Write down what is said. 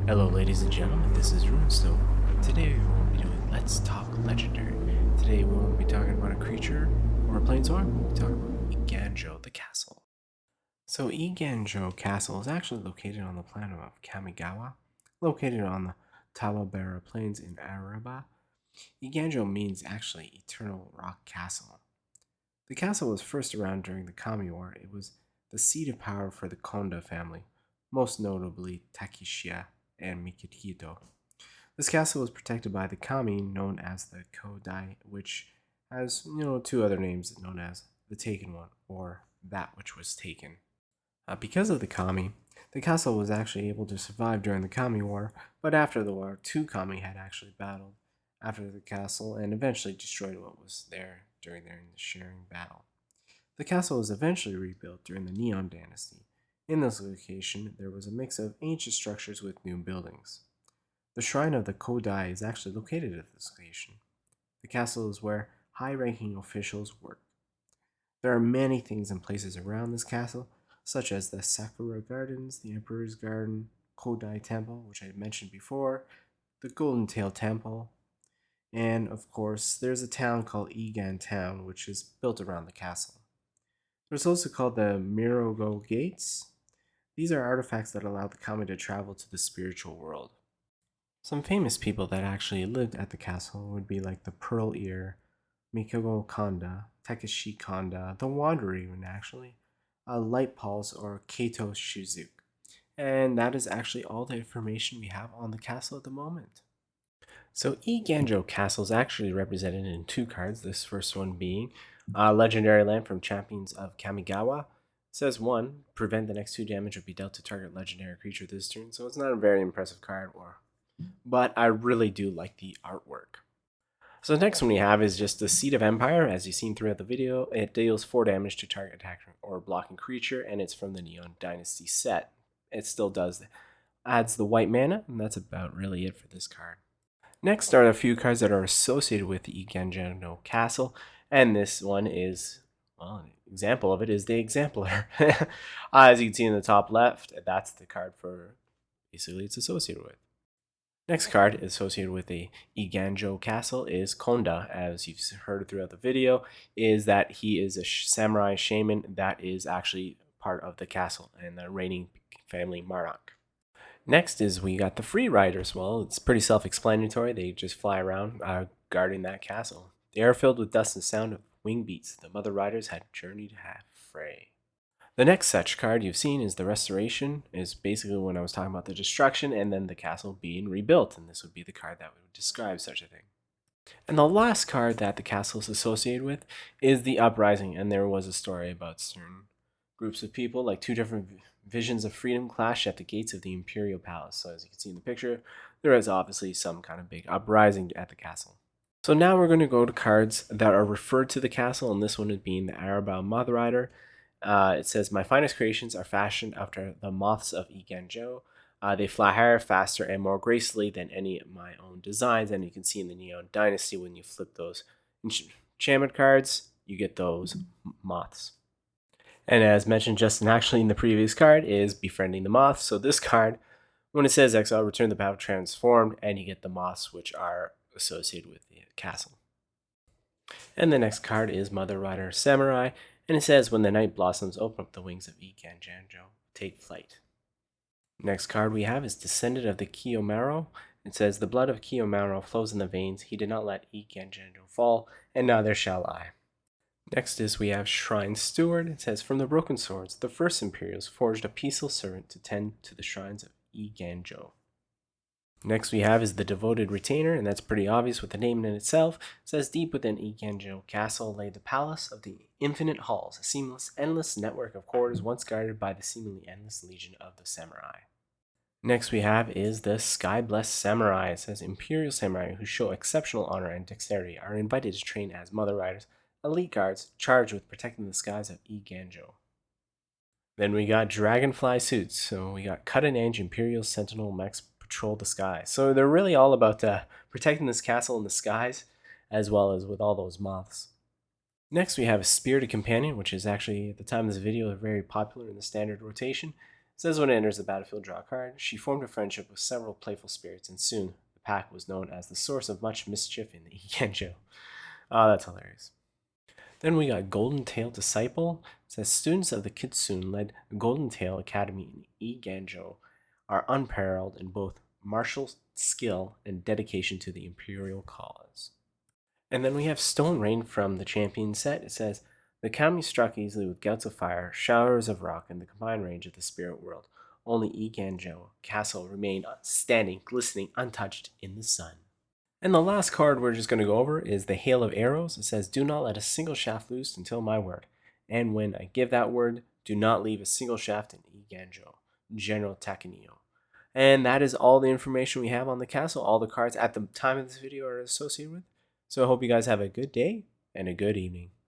Hello ladies and gentlemen, this is Runestone. Today we will be doing Let's Talk Legendary. Today we won't be talking about a creature or a planeswalker, we'll be talking about Eiganjo the Castle. So Eiganjo Castle is actually located on the planet of Kamigawa, located on the Tawabera Plains in Araba. Eiganjo means actually Eternal Rock Castle. The castle was first around during the Kami War. It was the seat of power for the Konda family, most notably Takeshia and Mikihito. This castle was protected by the kami known as the Kodai, which has, two other names known as the Taken One or that which was taken. Because of the kami, the castle was actually able to survive during the Kami War, but after the war, two kami had actually battled after the castle and eventually destroyed what was there during their sharing battle. The castle was eventually rebuilt during the Neon Dynasty. In this location, there was a mix of ancient structures with new buildings. The shrine of the Kodai is actually located at this location. The castle is where high-ranking officials work. There are many things and places around this castle, such as the Sakura Gardens, the Emperor's Garden, Kodai Temple, which I mentioned before, the Golden Tail Temple, and of course, there's a town called Eigan Town, which is built around the castle. There's also called the Mirogo Gates. These are artifacts that allow the kami to travel to the spiritual world. Some famous people that actually lived at the castle would be like the Pearl Ear, Mikogo Kanda, Takeshi Kanda, the Wanderer even actually, Light Pulse, or Kato Shizuku. And that is actually all the information we have on the castle at the moment. So Eiganjo Castle is actually represented in two cards, this first one being Legendary Land from Champions of Kamigawa. It says 1, prevent the next 2 damage will be dealt to target legendary creature this turn, so it's not a very impressive card, but I really do like the artwork. So the next one we have is just the Seat of Empire. As you've seen throughout the video, it deals 4 damage to target attacking or blocking creature, and it's from the Neon Dynasty set. It still adds the white mana, and that's about really it for this card. Next are a few cards that are associated with the Eiganjo Castle, and this one is, well, an example of it is the Exemplar. As you can see in the top left, that's the card for basically it's associated with. Next card associated with the Eiganjo Castle is Konda. As you've heard throughout the video, is that he is a samurai shaman that is actually part of the castle and the reigning family Marak. Next is we got the Free Riders. Well, it's pretty self-explanatory. They just fly around guarding that castle. They are filled with dust and sound of wing beats. The Mother Riders had journeyed half-fray. The next such card you've seen is the Restoration, is basically when I was talking about the destruction and then the castle being rebuilt, and this would be the card that would describe such a thing. And the last card that the castle is associated with is the Uprising, and there was a story about certain groups of people, like 2 different visions of freedom clash at the gates of the Imperial Palace. So as you can see in the picture, there is obviously some kind of big uprising at the castle. So now we're going to go to cards that are referred to the castle, and this one is being the Araba Mothrider. It says, my finest creations are fashioned after the moths of Eiganjo. They fly higher, faster, and more gracefully than any of my own designs. And you can see in the Neon Dynasty, when you flip those enchantment cards, you get those moths. And as mentioned just actually in the previous card is Befriending the Moths. So this card, when it says exile, return the battle transformed, and you get the moths which are associated with the castle. And the next card is Mothrider Samurai, and it says when the night blossoms, open up the wings of Eiganjo, take flight. Next card we have is Descendant of the Kiyomaru. It says the blood of Kiyomaru flows in the veins. He did not let Eiganjo fall, and neither shall I. Next is we have Shrine Steward. It says, from the broken swords, the first Imperials forged a peaceful servant to tend to the shrines of Eiganjo. Next we have is the Devoted Retainer, and that's pretty obvious with the name in itself. It says, deep within Eiganjo Castle lay the palace of the infinite halls, a seamless, endless network of corridors once guarded by the seemingly endless legion of the samurai. Next we have is the Sky Blessed Samurai. It says, Imperial Samurai who show exceptional honor and dexterity are invited to train as Mother Riders, elite guards charged with protecting the skies of Eiganjo. Then we got Dragonfly Suits. So we got Cut and Edge, Imperial Sentinel, Max Patrol the Sky. So they're really all about protecting this castle in the skies, as well as with all those moths. Next we have a Spirited Companion, which is actually, at the time of this video, very popular in the standard rotation. says when it enters the battlefield, draw a card. She formed a friendship with several playful spirits, and soon the pack was known as the source of much mischief in the Eiganjo. Oh, that's hilarious. Then we got Golden Tail Disciple. It says students of the Kitsune-led Golden Tail Academy in Eiganjo are unparalleled in both martial skill and dedication to the imperial cause. And then we have Stone Rain from the Champion set. It says the Kami struck easily with gouts of fire, showers of rock, and the combined range of the spirit world. Only Eiganjo Castle remained standing, glistening, untouched in the sun. And the last card we're just going to go over is the Hail of Arrows. It says, do not let a single shaft loose until my word. And when I give that word, do not leave a single shaft in Eiganjo. General Takenio. And that is all the information we have on the castle. All the cards at the time of this video are associated with. So I hope you guys have a good day and a good evening.